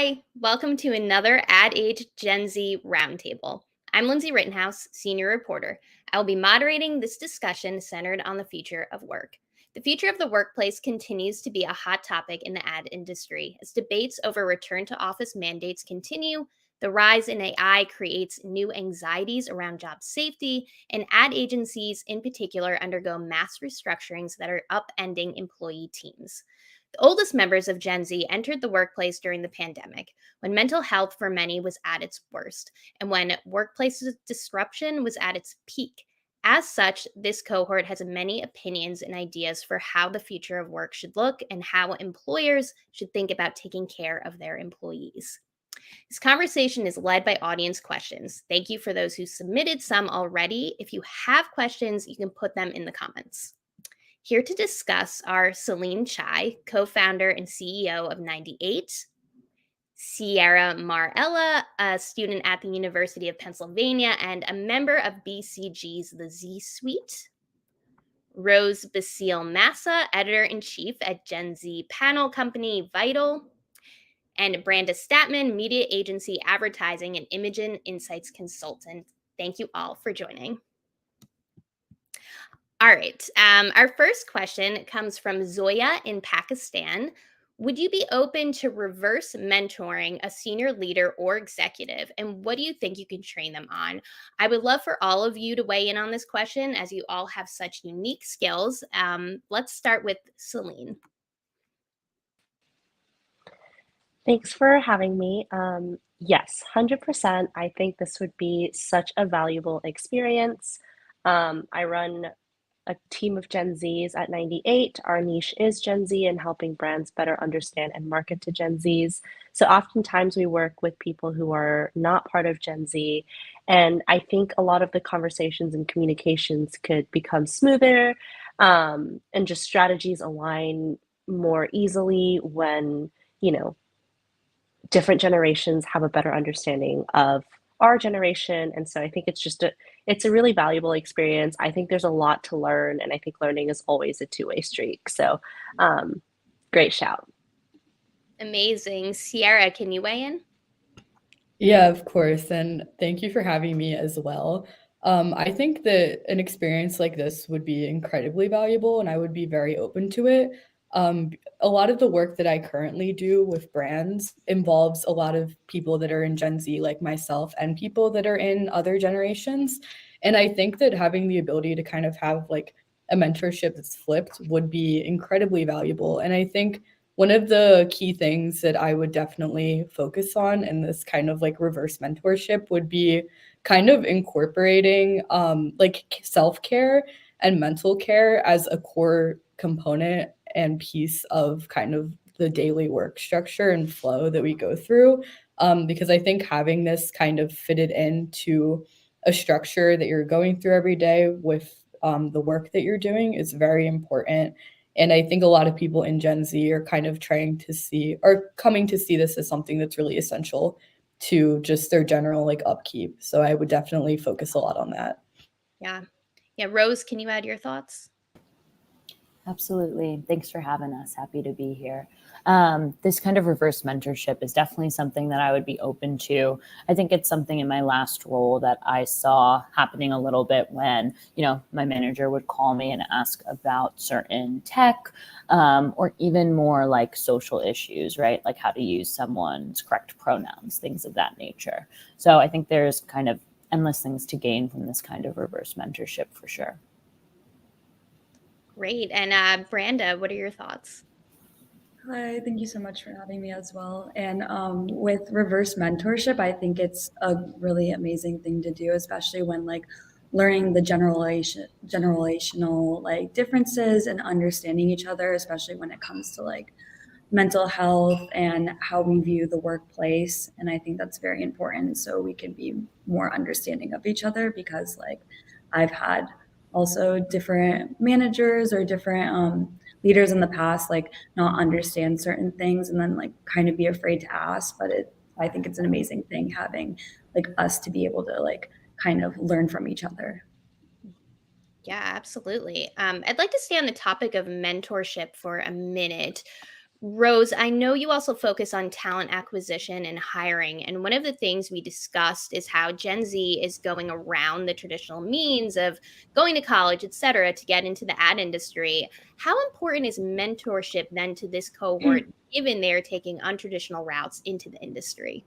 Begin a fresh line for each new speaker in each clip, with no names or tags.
Hi, welcome to another Ad Age Gen Z Roundtable. I'm Lindsay Rittenhouse, Senior Reporter. I will be moderating this discussion centered on the future of work. The future of the workplace continues to be a hot topic in the ad industry as debates over return to office mandates continue. The rise in AI creates new anxieties around job safety, and ad agencies in particular undergo mass restructurings that are upending employee teams. The oldest members of Gen Z entered the workplace during the pandemic, when mental health for many was at its worst, and when workplace disruption was at its peak. As such, this cohort has many opinions and ideas for how the future of work should look and how employers should think about taking care of their employees. This conversation is led by audience questions. Thank you for those who submitted some already. If you have questions, you can put them in the comments. Here to discuss are Celine Chai, co-founder and CEO of 98, Sierra Marella, a student at the University of Pennsylvania and a member of BCG's The Z Suite, Rose Basile Massa, editor-in-chief at Gen Z panel company Vital, and Branda Statman, media agency advertising and Imogen Insights consultant. Thank you all for joining. All right. Our first question comes from Zoya in Pakistan. Would you be open to reverse mentoring a senior leader or executive? And what do you think you can train them on? I would love for all of you to weigh in on this question as you all have such unique skills. Let's start with Celine.
Thanks for having me. Yes, 100%. I think this would be such a valuable experience. I run a team of Gen Zs at 98. Our niche is Gen Z and helping brands better understand and market to Gen Zs. So oftentimes we work with people who are not part of Gen Z. And I think a lot of the conversations and communications could become smoother, and just strategies align more easily when, you know, different generations have a better understanding of our generation. And so I think it's a really valuable experience. I think there's a lot to learn, and I think learning is always a two-way streak. So great shout.
Amazing. Sierra, can you weigh in?
Yeah, of course. And thank you for having me as well. I think that an experience like this would be incredibly valuable, and I would be very open to it. A lot of the work that I currently do with brands involves a lot of people that are in Gen Z, like myself, and people that are in other generations. And I think that having the ability to kind of have like a mentorship that's flipped would be incredibly valuable. And I think one of the key things that I would definitely focus on in this kind of like reverse mentorship would be kind of incorporating like self-care and mental care as a core component and piece of kind of the daily work structure and flow that we go through. Because I think having this kind of fitted into a structure that you're going through every day with the work that you're doing is very important. And I think a lot of people in Gen Z are kind of coming to see this as something that's really essential to just their general like upkeep. So I would definitely focus a lot on that.
Yeah. Rose, can you add your thoughts?
Absolutely. Thanks for having us. Happy to be here. This kind of reverse mentorship is definitely something that I would be open to. I think it's something in my last role that I saw happening a little bit when, my manager would call me and ask about certain tech, or even more like social issues, right? Like how to use someone's correct pronouns, things of that nature. So I think there's kind of endless things to gain from this kind of reverse mentorship for sure.
Great. And Branda, what are your thoughts?
Hi, thank you so much for having me as well. And with reverse mentorship, I think it's a really amazing thing to do, especially when like learning the generational like differences and understanding each other, especially when it comes to like mental health and how we view the workplace. And I think that's very important so we can be more understanding of each other, because like I've had also different managers or different leaders in the past like not understand certain things and then like kind of be afraid to ask. But I think it's an amazing thing having like us to be able to like kind of learn from each other.
Yeah, absolutely. I'd like to stay on the topic of mentorship for a minute. Rose, I know you also focus on talent acquisition and hiring. And one of the things we discussed is how Gen Z is going around the traditional means of going to college, et cetera, to get into the ad industry. How important is mentorship then to this cohort, given they're taking untraditional routes into the industry?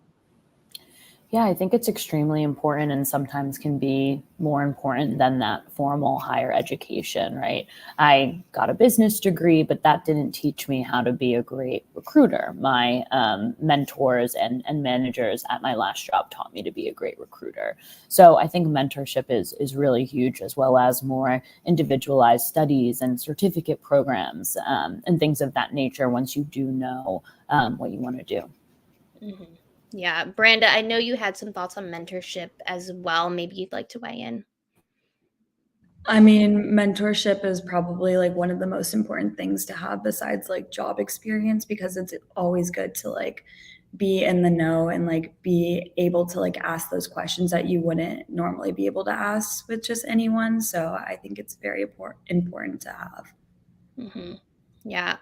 Yeah, I think it's extremely important and sometimes can be more important than that formal higher education, right? I got a business degree, but that didn't teach me how to be a great recruiter. My mentors and managers at my last job taught me to be a great recruiter. So I think mentorship is really huge, as well as more individualized studies and certificate programs and things of that nature once you do know what you want to do.
Mhm. Yeah. Branda, I know you had some thoughts on mentorship as well. Maybe you'd like to weigh in.
I mean, mentorship is probably like one of the most important things to have besides like job experience, because it's always good to like be in the know and like be able to like ask those questions that you wouldn't normally be able to ask with just anyone. So I think it's very important to have.
Hmm. Yeah.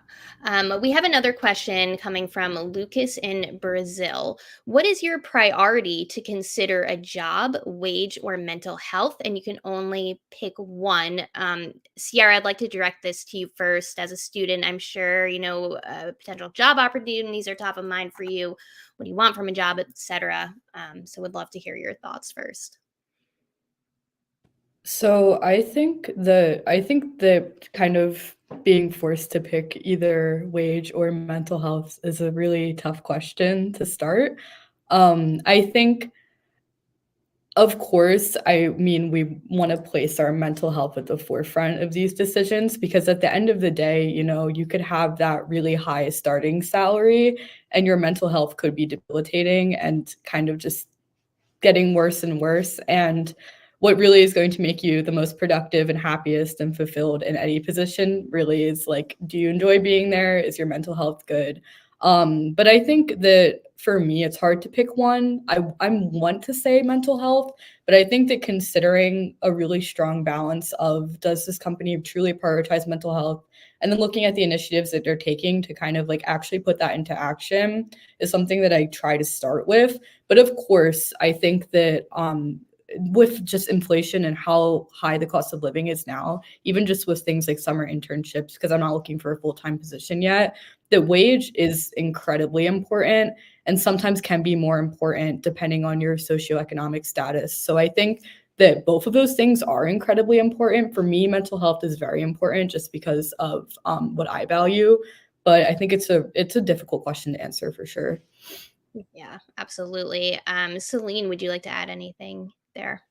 We have another question coming from Lucas in Brazil. What is your priority to consider a job, wage, or mental health? And you can only pick one. Sierra, I'd like to direct this to you first. As a student, I'm sure you know potential job opportunities are top of mind for you. What do you want from a job, etc. So, would love to hear your thoughts first.
So I think that kind of being forced to pick either wage or mental health is a really tough question to start. I think, of course, I mean, we want to place our mental health at the forefront of these decisions, because at the end of the day, you know, you could have that really high starting salary and your mental health could be debilitating and kind of just getting worse and worse. And what really is going to make you the most productive and happiest and fulfilled in any position really is like, do you enjoy being there? Is your mental health good? But I think that for me, it's hard to pick one. I want to say mental health, but I think that considering a really strong balance of, does this company truly prioritize mental health? And then looking at the initiatives that they're taking to kind of like actually put that into action is something that I try to start with. But of course, I think that with just inflation and how high the cost of living is now, even just with things like summer internships, because I'm not looking for a full-time position yet, the wage is incredibly important and sometimes can be more important depending on your socioeconomic status. So I think that both of those things are incredibly important. For me, mental health is very important just because of what I value. But I think it's a difficult question to answer for sure.
Yeah, absolutely. Celine, would you like to add anything there?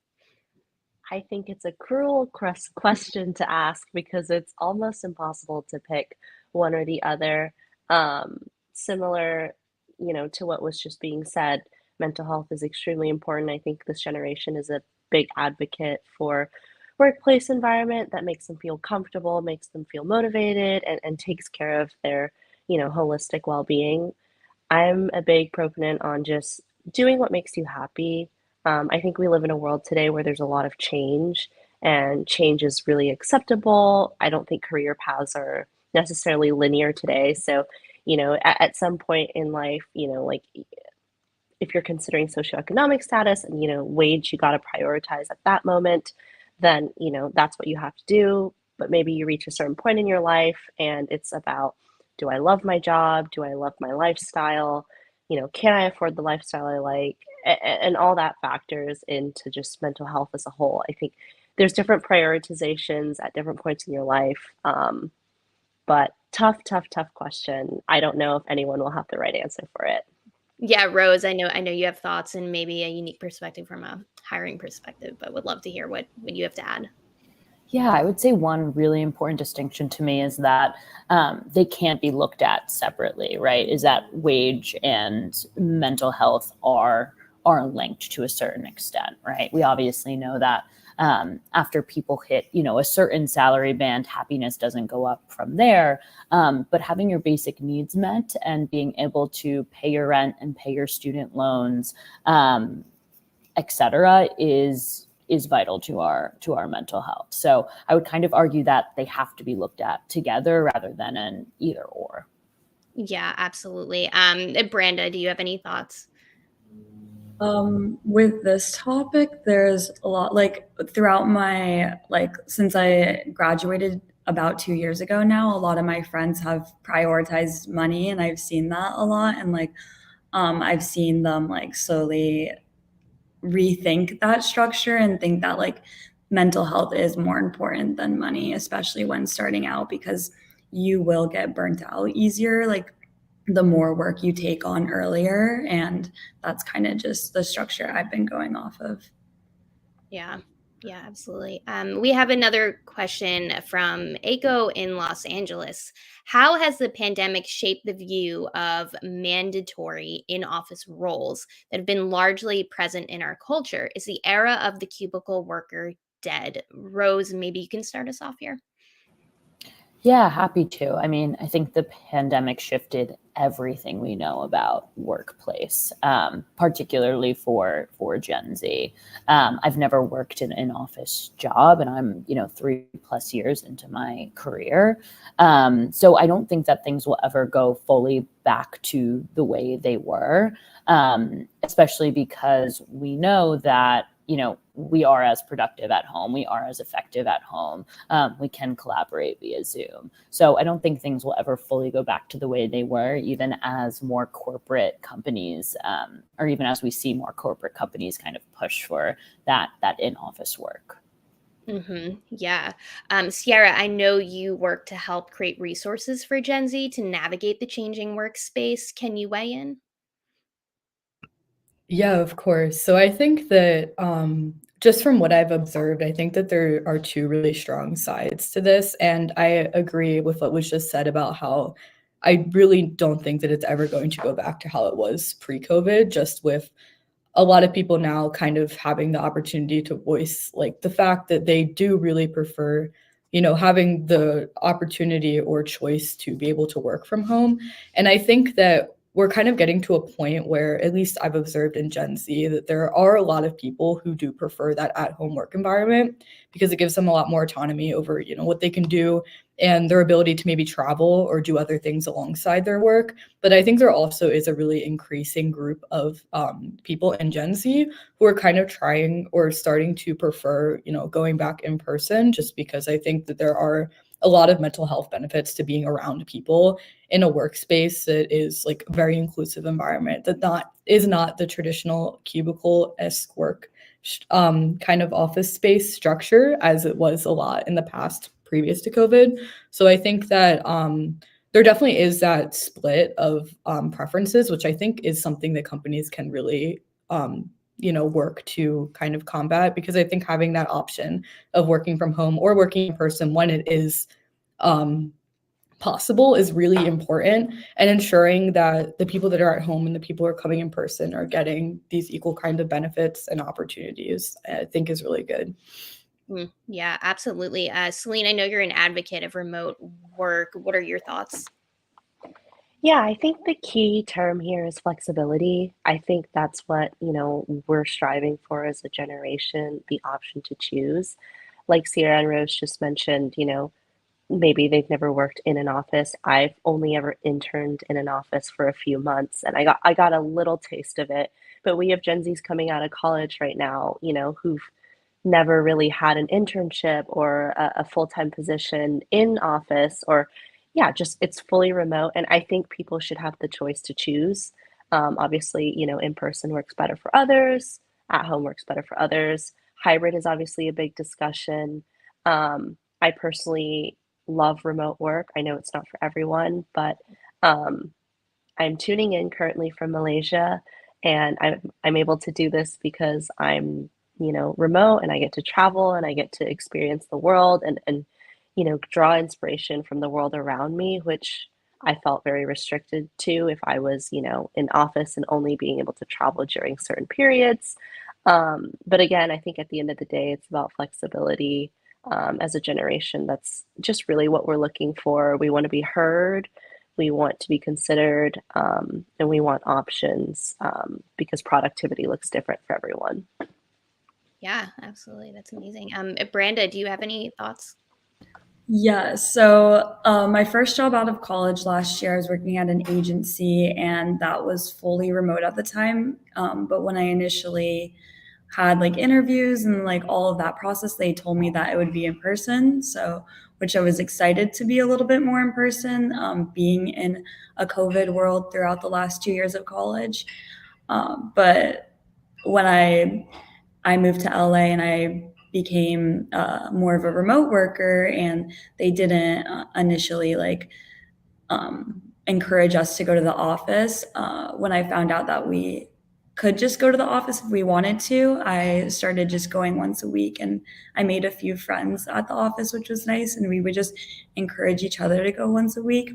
I think it's a cruel question to ask because it's almost impossible to pick one or the other. Um, Similar, to what was just being said, mental health is extremely important. I think this generation is a big advocate for workplace environment that makes them feel comfortable, makes them feel motivated, and takes care of their, holistic well-being. I'm a big proponent on just doing what makes you happy. I think we live in a world today where there's a lot of change, and change is really acceptable. I don't think career paths are necessarily linear today. So, at some point in life, like if you're considering socioeconomic status and, wage, you got to prioritize at that moment, then, that's what you have to do. But maybe you reach a certain point in your life and it's about, do I love my job? Do I love my lifestyle? Can I afford the lifestyle I like? And all that factors into just mental health as a whole. I think there's different prioritizations at different points in your life. But tough, tough, tough question. I don't know if anyone will have the right answer for it.
Yeah, Rose, I know you have thoughts and maybe a unique perspective from a hiring perspective, but would love to hear what you have to add.
Yeah, I would say one really important distinction to me is that they can't be looked at separately, right? Is that wage and mental health are linked to a certain extent, right? We obviously know that after people hit, a certain salary band, happiness doesn't go up from there. But having your basic needs met and being able to pay your rent and pay your student loans, et cetera, is vital to our mental health. So I would kind of argue that they have to be looked at together rather than an either or.
Yeah, absolutely. Branda, do you have any thoughts?
With this topic, there's a lot, like throughout my, like since I graduated about 2 years ago now, a lot of my friends have prioritized money, and I've seen that a lot. And like, I've seen them like slowly rethink that structure and think that like mental health is more important than money, especially when starting out, because you will get burnt out easier. Like the more work you take on earlier. And that's kind of just the structure I've been going off of.
Yeah. Yeah, absolutely. We have another question from Aiko in Los Angeles. How has the pandemic shaped the view of mandatory in office roles that have been largely present in our culture? Is the era of the cubicle worker dead? Rose, maybe you can start us off here.
Yeah, happy to. I mean, I think the pandemic shifted everything we know about workplace, particularly for Gen Z. I've never worked in an office job, and I'm 3+ years into my career. So I don't think that things will ever go fully back to the way they were, especially because we know that we are as productive at home, we are as effective at home, we can collaborate via Zoom. So I don't think things will ever fully go back to the way they were, even as more corporate companies, or even as we see more corporate companies kind of push for that in-office work.
Yeah. Sierra, I know you work to help create resources for Gen Z to navigate the changing workspace. Can you weigh in?
Yeah, of course. So I think that just from what I've observed, I think that there are two really strong sides to this. And I agree with what was just said about how I really don't think that it's ever going to go back to how it was pre-COVID, just with a lot of people now kind of having the opportunity to voice like the fact that they do really prefer, having the opportunity or choice to be able to work from home. And I think that we're kind of getting to a point where, at least I've observed in Gen Z, that there are a lot of people who do prefer that at-home work environment because it gives them a lot more autonomy over, what they can do and their ability to maybe travel or do other things alongside their work. But I think there also is a really increasing group of people in Gen Z who are kind of trying or starting to prefer, going back in person, just because I think that there are a lot of mental health benefits to being around people in a workspace that is like a very inclusive environment that is not the traditional cubicle-esque work kind of office space structure as it was a lot in the past previous to COVID. So I think that there definitely is that split of preferences, which I think is something that companies can really work to kind of combat, because I think having that option of working from home or working in person when it is possible is really important, and ensuring that the people that are at home and the people who are coming in person are getting these equal kind of benefits and opportunities, I think is really good.
Yeah, absolutely. Celine, I know you're an advocate of remote work. What are your thoughts?
Yeah, I think the key term here is flexibility. I think that's what, we're striving for as a generation, the option to choose. Like Sierra and Rose just mentioned, maybe they've never worked in an office. I've only ever interned in an office for a few months, and I got a little taste of it. But we have Gen Zs coming out of college right now, who've never really had an internship or a full-time position in office, or yeah, just it's fully remote. And I think people should have the choice to choose. Obviously, in person works better for others, at home works better for others. Hybrid is obviously a big discussion. I personally love remote work. I know it's not for everyone, but um, I'm tuning in currently from Malaysia, and I'm able to do this because I'm, remote, and I get to travel and I get to experience the world, and draw inspiration from the world around me, which I felt very restricted to if I was, in office and only being able to travel during certain periods. But again, I think at the end of the day, it's about flexibility. As a generation, that's just really what we're looking for. We want to be heard, we want to be considered, and we want options, because productivity looks different for everyone.
Yeah, absolutely. That's amazing. Branda, do you have any thoughts?
Yeah, so my first job out of college last year, I was working at an agency, and that was fully remote at the time. But when I initially had like interviews and like all of that process, they told me that it would be in person. So, which I was excited to be a little bit more in person, being in a COVID world throughout the last 2 years of college. But when I moved to LA and I became more of a remote worker, and they didn't initially like encourage us to go to the office. When I found out that we could just go to the office if we wanted to, I started just going once a week, and I made a few friends at the office, which was nice. And we would just encourage each other to go once a week.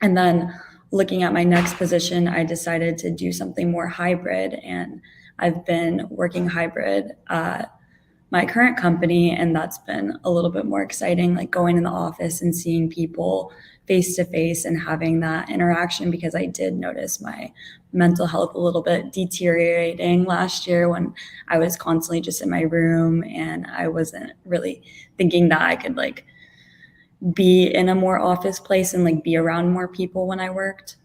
And then looking at my next position, I decided to do something more hybrid, and I've been working hybrid at my current company, and that's been a little bit more exciting, like going in the office and seeing people face to face and having that interaction, because I did notice my mental health a little bit deteriorating last year when I was constantly just in my room and I wasn't really thinking that I could like be in a more office place and like be around more people when I worked.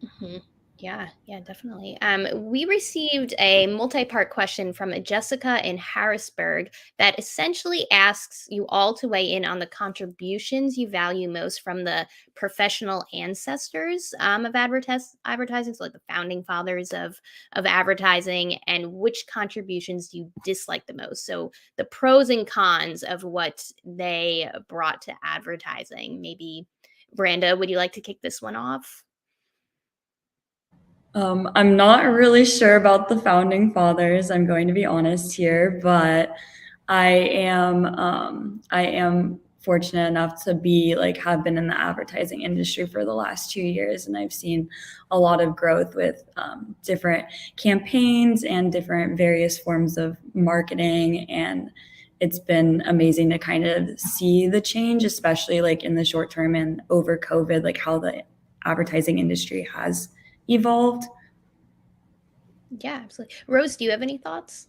Mm-hmm. Yeah, definitely. We received a multi-part question from Jessica in Harrisburg that essentially asks you all to weigh in on the contributions you value most from the professional ancestors of advertising, so like the founding fathers of advertising, and which contributions you dislike the most. So the pros and cons of what they brought to advertising. Maybe, Branda, would you like to kick this one off?
I'm not really sure about the founding fathers. I'm going to be honest here, but I am fortunate enough to be like have been in the advertising industry for the last 2 years, and I've seen a lot of growth with different campaigns and different various forms of marketing, and it's been amazing to kind of see the change, especially like in the short term and over COVID, like how the advertising industry has evolved.
Yeah, absolutely. Rose, do you have any thoughts?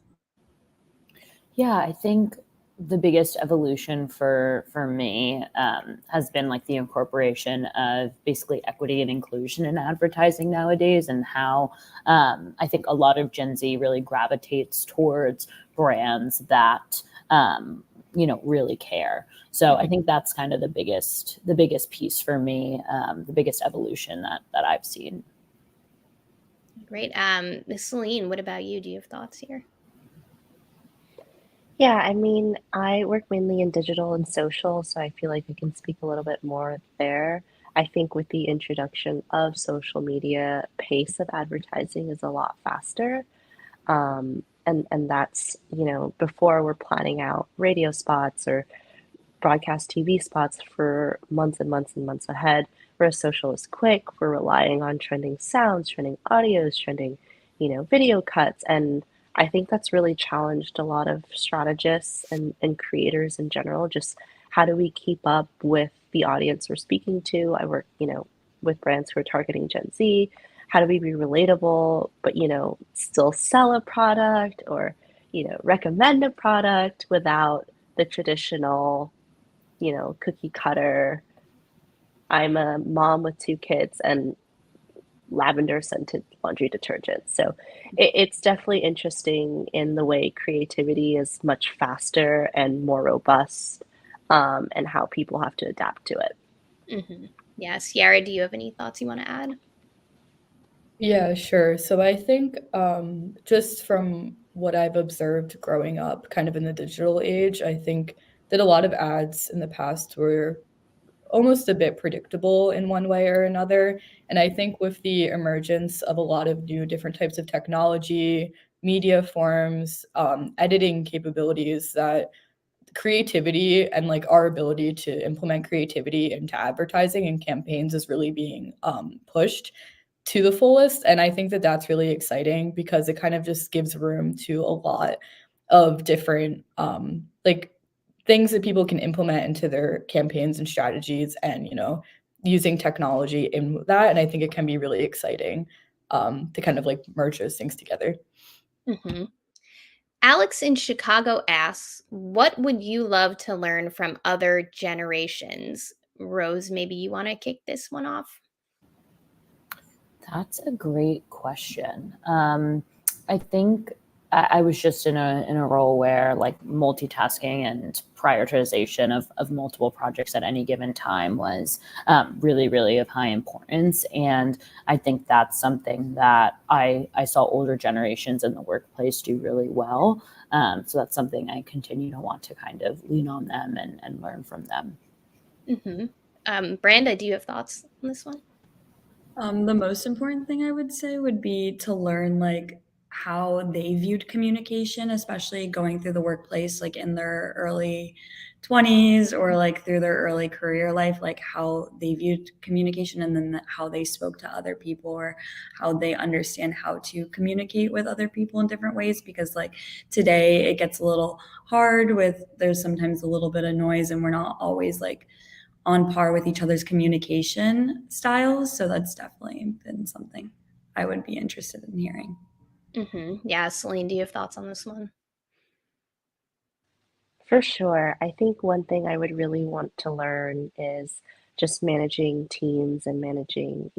Yeah, I think the biggest evolution for me has been like the incorporation of basically equity and inclusion in advertising nowadays, and how I think a lot of Gen Z really gravitates towards brands that really care. So I think that's kind of the biggest piece for me, the biggest evolution that I've seen.
Great. Miss Celine, what about you? Do you have thoughts here?
Yeah, I mean, I work mainly in digital and social, so I feel like I can speak a little bit more there. I think with the introduction of social media, pace of advertising is a lot faster. And that's, before we're planning out radio spots or broadcast TV spots for months and months and months ahead. Whereas social is quick, we're relying on trending sounds, trending audios, trending, video cuts. And I think that's really challenged a lot of strategists and creators in general. Just how do we keep up with the audience we're speaking to? I work, with brands who are targeting Gen Z. How do we be relatable, but, still sell a product or, recommend a product without the traditional cookie cutter. I'm a mom with 2 kids and lavender scented laundry detergent. So it's definitely interesting in the way creativity is much faster and more robust, and how people have to adapt to it.
Mm-hmm. Yeah, Sierra, do you have any thoughts you want to add?
Yeah, sure. So I think just from what I've observed growing up, kind of in the digital age, I think that a lot of ads in the past were almost a bit predictable in one way or another. And I think with the emergence of a lot of new different types of technology, media forms, editing capabilities, that creativity and like our ability to implement creativity into advertising and campaigns is really being pushed to the fullest. And I think that that's really exciting because it kind of just gives room to a lot of different like things that people can implement into their campaigns and strategies, and using technology in that. And I think it can be really exciting to kind of like merge those things together.
Mm-hmm. Alex in Chicago asks, what would you love to learn from other generations? Rose, maybe you want to kick this one off?
That's a great question. I think I was just in a role where like multitasking and prioritization of multiple projects at any given time was really, really of high importance. And I think that's something that I saw older generations in the workplace do really well. So that's something I continue to want to kind of lean on them and learn from them.
Branda, do you have thoughts on this one?
The most important thing I would say would be to learn like how they viewed communication, especially going through the workplace, like in their early 20s or like through their early career life, like how they viewed communication and then how they spoke to other people or how they understand how to communicate with other people in different ways. Because like today it gets a little hard with there's sometimes a little bit of noise and we're not always like on par with each other's communication styles. So that's definitely been something I would be interested in hearing.
Yeah, Celine, do you have thoughts on this one?
For sure. I think one thing I would really want to learn is just managing teams and managing,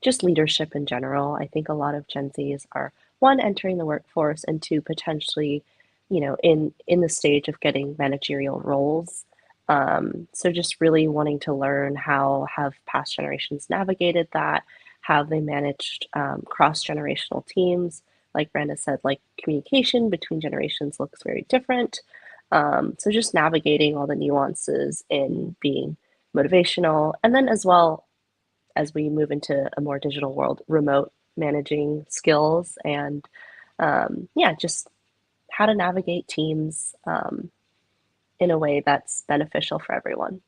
just leadership in general. I think a lot of Gen Zs are one, entering the workforce, and two, potentially, in the stage of getting managerial roles. So just really wanting to learn how have past generations navigated that, how they managed cross-generational teams. Like Brenda said, like communication between generations looks very different. So just navigating all the nuances in being motivational, and then as well as we move into a more digital world, remote managing skills and yeah, just how to navigate teams in a way that's beneficial for everyone.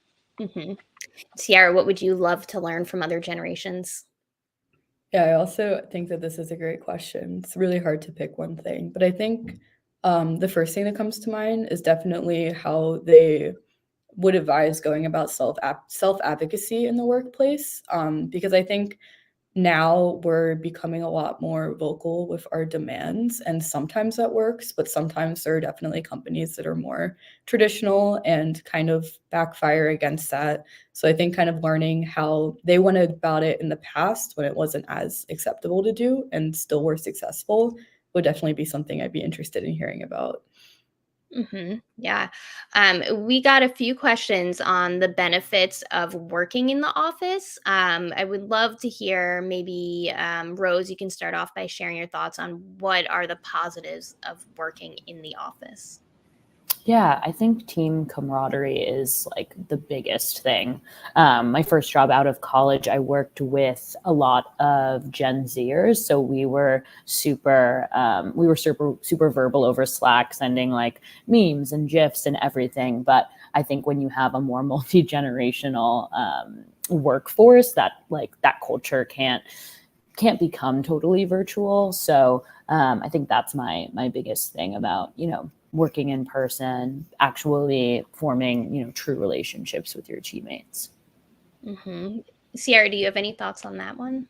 Sierra, what would you love to learn from other generations?
Yeah, I also think that this is a great question. It's really hard to pick one thing, but I think the first thing that comes to mind is definitely how they would advise going about self advocacy in the workplace. Because I think now we're becoming a lot more vocal with our demands, and sometimes that works, but sometimes there are definitely companies that are more traditional and kind of backfire against that. So I think kind of learning how they went about it in the past when it wasn't as acceptable to do and still were successful would definitely be something I'd be interested in hearing about.
Yeah. We got a few questions on the benefits of working in the office. I would love to hear maybe, Rose, you can start off by sharing your thoughts on what are the positives of working in the office.
Yeah, I think team camaraderie is like the biggest thing. My first job out of college, I worked with a lot of Gen Zers, so we were super verbal over Slack, sending like memes and gifs and everything. But I think when you have a more multi generational workforce, that culture can't become totally virtual. So I think that's my biggest thing about working in person, actually forming true relationships with your teammates.
Sierra, do you have any thoughts on that one?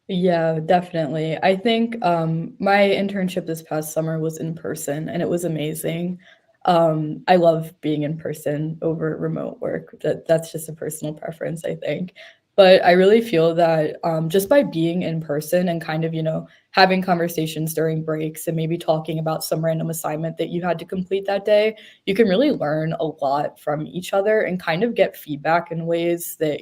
Yeah, definitely. I think my internship this past summer was in person and it was amazing. I love being in person over remote work. That's just a personal preference, I think. But I really feel that just by being in person and kind of, having conversations during breaks and maybe talking about some random assignment that you had to complete that day, you can really learn a lot from each other and kind of get feedback in ways that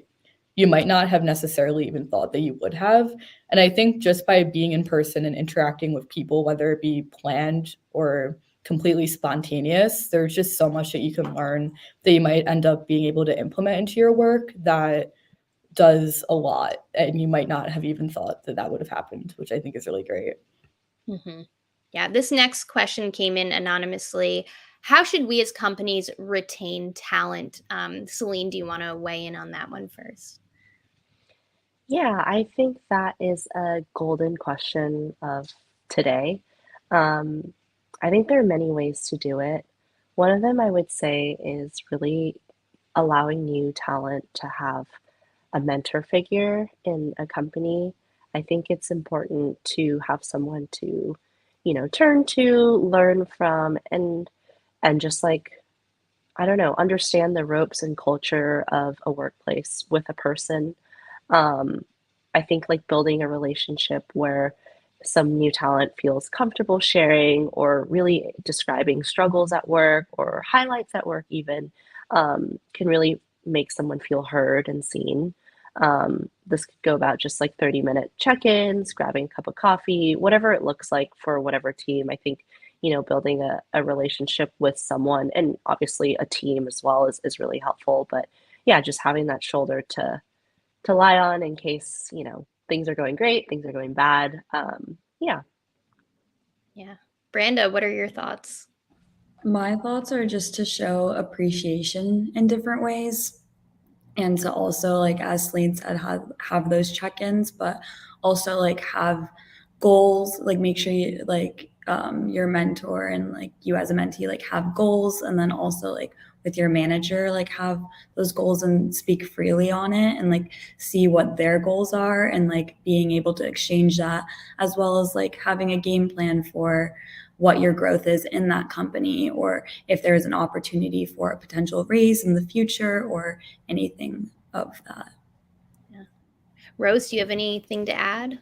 you might not have necessarily even thought that you would have. And I think just by being in person and interacting with people, whether it be planned or completely spontaneous, there's just so much that you can learn that you might end up being able to implement into your work that does a lot. And you might not have even thought that that would have happened, which I think is really great.
Yeah, this next question came in anonymously. How should we as companies retain talent? Celine, do you want to weigh in on that one first?
Yeah, I think that is a golden question of today. Um, I think there are many ways to do it. One of them I would say is really allowing new talent to have a mentor figure in a company. I think it's important to have someone to, turn to, learn from, and just like, I don't know, understand the ropes and culture of a workplace with a person. Um, I think like building a relationship where some new talent feels comfortable sharing or really describing struggles at work or highlights at work, even can really make someone feel heard and seen. This could go about just like 30-minute check ins, grabbing a cup of coffee, whatever it looks like for whatever team. I think, building a relationship with someone and obviously a team as well is really helpful. But yeah, just having that shoulder to lie on in case, things are going great, things are going bad. Yeah.
Yeah. Branda, what are your thoughts?
My thoughts are just to show appreciation in different ways and to also, like as Celine said, have those check-ins, but also like have goals, like make sure you like your mentor and like you as a mentee like have goals, and then also like with your manager like have those goals and speak freely on it and like see what their goals are and like being able to exchange that, as well as like having a game plan for what your growth is in that company, or if there's an opportunity for a potential raise in the future or anything of that.
Yeah. Rose, do you have anything to add?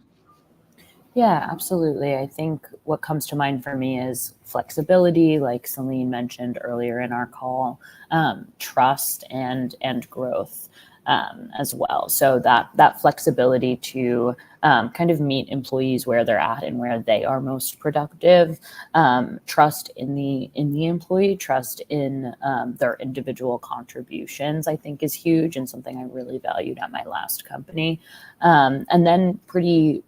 Yeah, absolutely. I think what comes to mind for me is flexibility, like Celine mentioned earlier in our call, trust and growth as well. So that flexibility to kind of meet employees where they're at and where they are most productive, trust in the employee, trust in their individual contributions, I think is huge and something I really valued at my last company. And then pretty,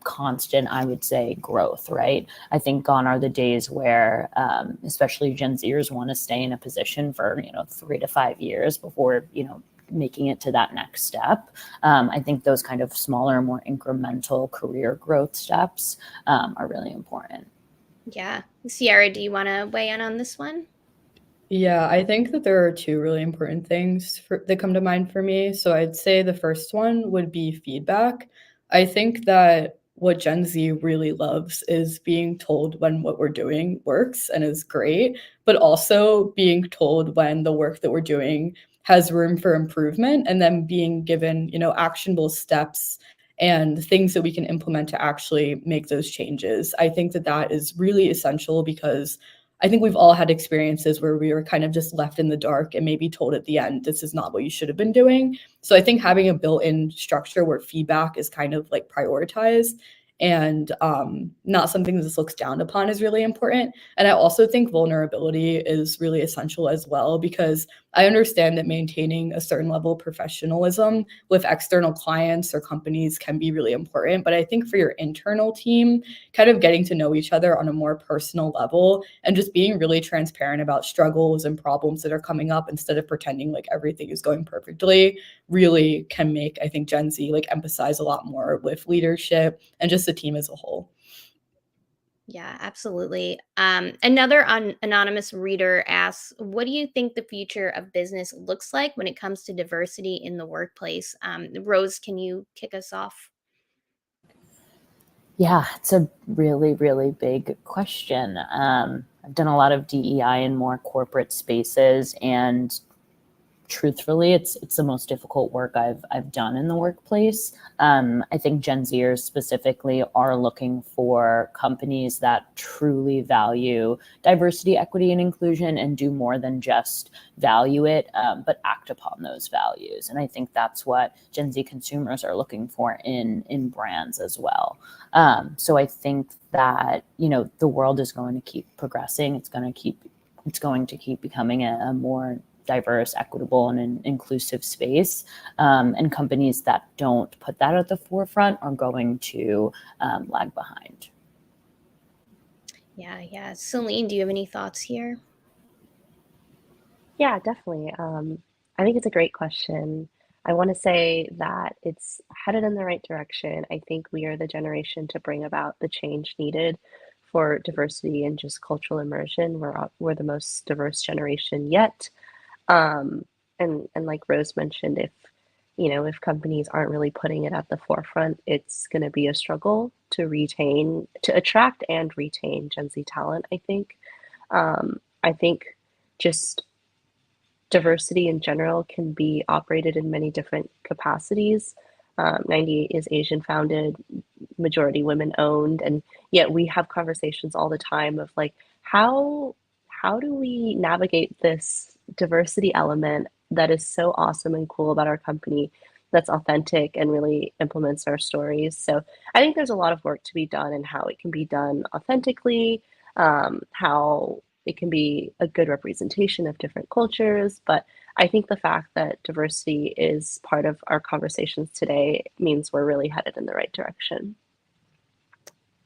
constant, I would say, growth, right? I think gone are the days where, especially Gen Zers want to stay in a position for, 3 to 5 years before, making it to that next step. I think those kind of smaller, more incremental career growth steps are really important.
Yeah. Sierra, do you want to weigh in on this one?
Yeah, I think that there are two really important things that come to mind for me. So I'd say the first one would be feedback. I think that what Gen Z really loves is being told when what we're doing works and is great, but also being told when the work that we're doing has room for improvement, and then being given, actionable steps and things that we can implement to actually make those changes. I think that that is really essential because I think we've all had experiences where we were kind of just left in the dark and maybe told at the end, this is not what you should have been doing. So I think having a built-in structure where feedback is kind of like prioritized and not something that this looks down upon is really important. And I also think vulnerability is really essential as well, because I understand that maintaining a certain level of professionalism with external clients or companies can be really important. But I think for your internal team, kind of getting to know each other on a more personal level and just being really transparent about struggles and problems that are coming up instead of pretending like everything is going perfectly really can make, I think, Gen Z like emphasize a lot more with leadership and just the team as a whole.
Yeah, absolutely. Another anonymous reader asks, what do you think the future of business looks like when it comes to diversity in the workplace? Rose, can you kick us off?
Yeah, it's a really, really big question. I've done a lot of DEI in more corporate spaces, and truthfully, it's the most difficult work I've done in the workplace. I think Gen Zers specifically are looking for companies that truly value diversity, equity, and inclusion, and do more than just value it, but act upon those values. And I think that's what Gen Z consumers are looking for in brands as well. So I think that the world is going to keep progressing. It's going to keep becoming a more diverse, equitable, and inclusive space. And companies that don't put that at the forefront are going to lag behind.
Yeah. Celine, do you have any thoughts here?
Yeah, definitely. I think it's a great question. I want to say that it's headed in the right direction. I think we are the generation to bring about the change needed for diversity and just cultural immersion. We're the most diverse generation yet. And like Rose mentioned, if if companies aren't really putting it at the forefront, it's going to be a struggle to attract and retain Gen Z talent, I think. I think just diversity in general can be operated in many different capacities. 98 is Asian founded, majority women owned, and yet we have conversations all the time of like, how do we navigate this diversity element that is so awesome and cool about our company, that's authentic and really implements our stories. So I think there's a lot of work to be done and how it can be done authentically, how it can be a good representation of different cultures. But I think the fact that diversity is part of our conversations today means we're really headed in the right direction.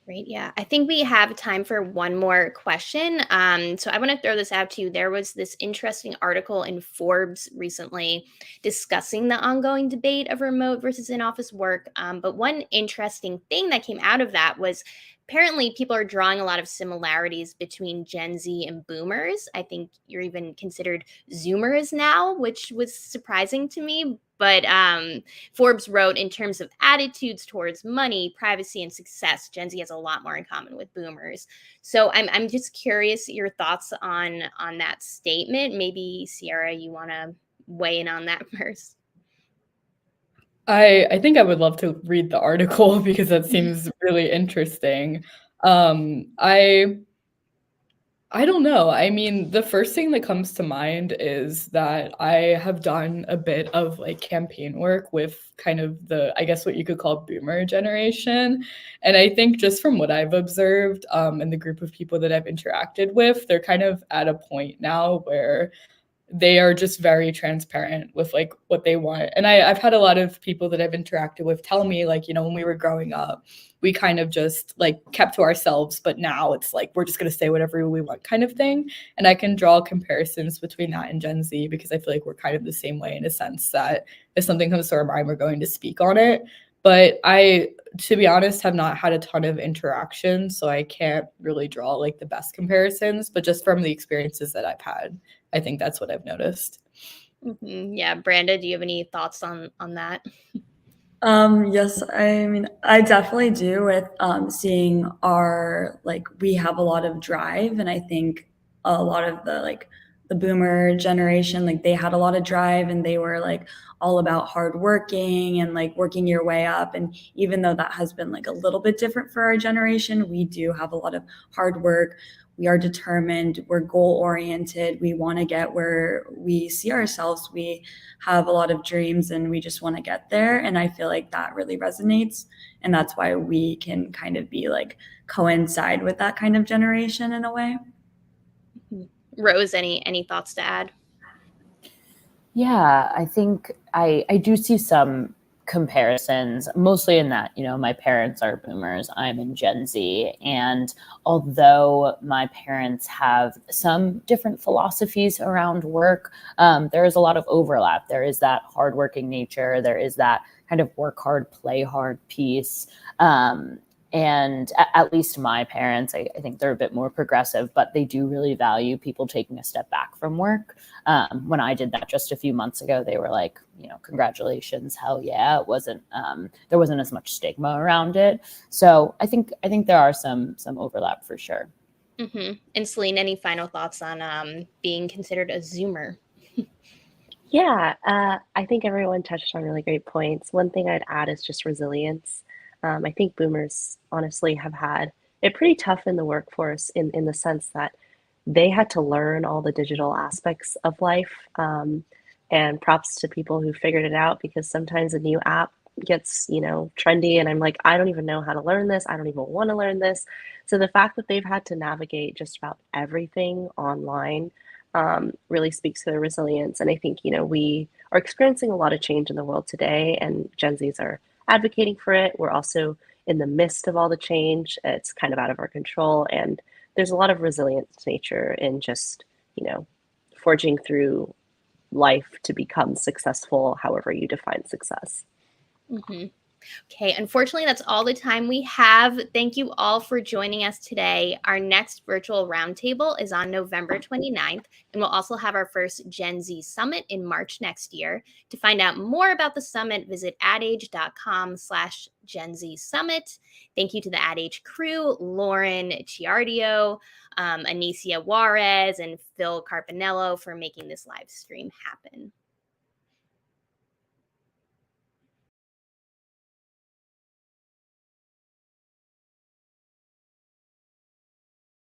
Great. Yeah. I think we have time for one more question. So I want to throw this out to you. There was this interesting article in Forbes recently discussing the ongoing debate of remote versus in office work. But one interesting thing that came out of that was apparently people are drawing a lot of similarities between Gen Z and boomers. I think you're even considered Zoomers now, which was surprising to me. But Forbes wrote, in terms of attitudes towards money, privacy, and success, Gen Z has a lot more in common with boomers. So I'm just curious your thoughts on that statement. Maybe Sierra, you want to weigh in on that first.
I think I would love to read the article because that seems really interesting. I don't know. I mean, the first thing that comes to mind is that I have done a bit of like campaign work with kind of I guess what you could call boomer generation. And I think just from what I've observed, and the group of people that I've interacted with, they're kind of at a point now where they are just very transparent with like what they want. And I've had a lot of people that I've interacted with tell me like, when we were growing up, we kind of just like kept to ourselves, but now it's like, we're just going to say whatever we want kind of thing. And I can draw comparisons between that and Gen Z because I feel like we're kind of the same way in a sense that if something comes to our mind, we're going to speak on it. But to be honest, have not had a ton of interaction, so I can't really draw like the best comparisons, but just from the experiences that I've had, I think that's what I've noticed.
Mm-hmm. Yeah. Branda, do you have any thoughts on that?
Yes, I mean, I definitely do with seeing we have a lot of drive, and I think a lot of the boomer generation, like they had a lot of drive and they were like all about hard working and like working your way up. And even though that has been like a little bit different for our generation, we do have a lot of hard work. We are determined, we're goal oriented, we want to get where we see ourselves. We have a lot of dreams and we just want to get there. And I feel like that really resonates. And that's why we can kind of be like coincide with that kind of generation in a way.
Rose, any thoughts to add?
Yeah, I think I do see some comparisons, mostly in that, my parents are boomers, I'm in Gen Z. And although my parents have some different philosophies around work, there is a lot of overlap. There is that hardworking nature. There is that kind of work hard, play hard piece. And at least my parents, I think they're a bit more progressive, but they do really value people taking a step back from work. When I did that just a few months ago, they were like, congratulations, hell yeah. It wasn't, there wasn't as much stigma around it. So I think there are some overlap for sure.
Mm-hmm. And Celine, any final thoughts on being considered a Zoomer?
Yeah, I think everyone touched on really great points. One thing I'd add is just resilience. I think boomers honestly have had it pretty tough in the workforce in the sense that they had to learn all the digital aspects of life. And props to people who figured it out because sometimes a new app gets, trendy and I'm like, I don't even know how to learn this. I don't even want to learn this. So the fact that they've had to navigate just about everything online really speaks to their resilience. And I think, we are experiencing a lot of change in the world today and Gen Zs are advocating for it. We're also in the midst of all the change. It's kind of out of our control. And there's a lot of resilience nature in just, forging through life to become successful, however you define success.
Mm-hmm. Okay, unfortunately, that's all the time we have. Thank you all for joining us today. Our next virtual roundtable is on November 29th, and we'll also have our first Gen Z Summit in March next year. To find out more about the summit, visit adage.com/Gen Z Summit. Thank you to the AdAge crew, Lauren Ciardio, Anicia Juarez, and Phil Carpinello for making this live stream happen.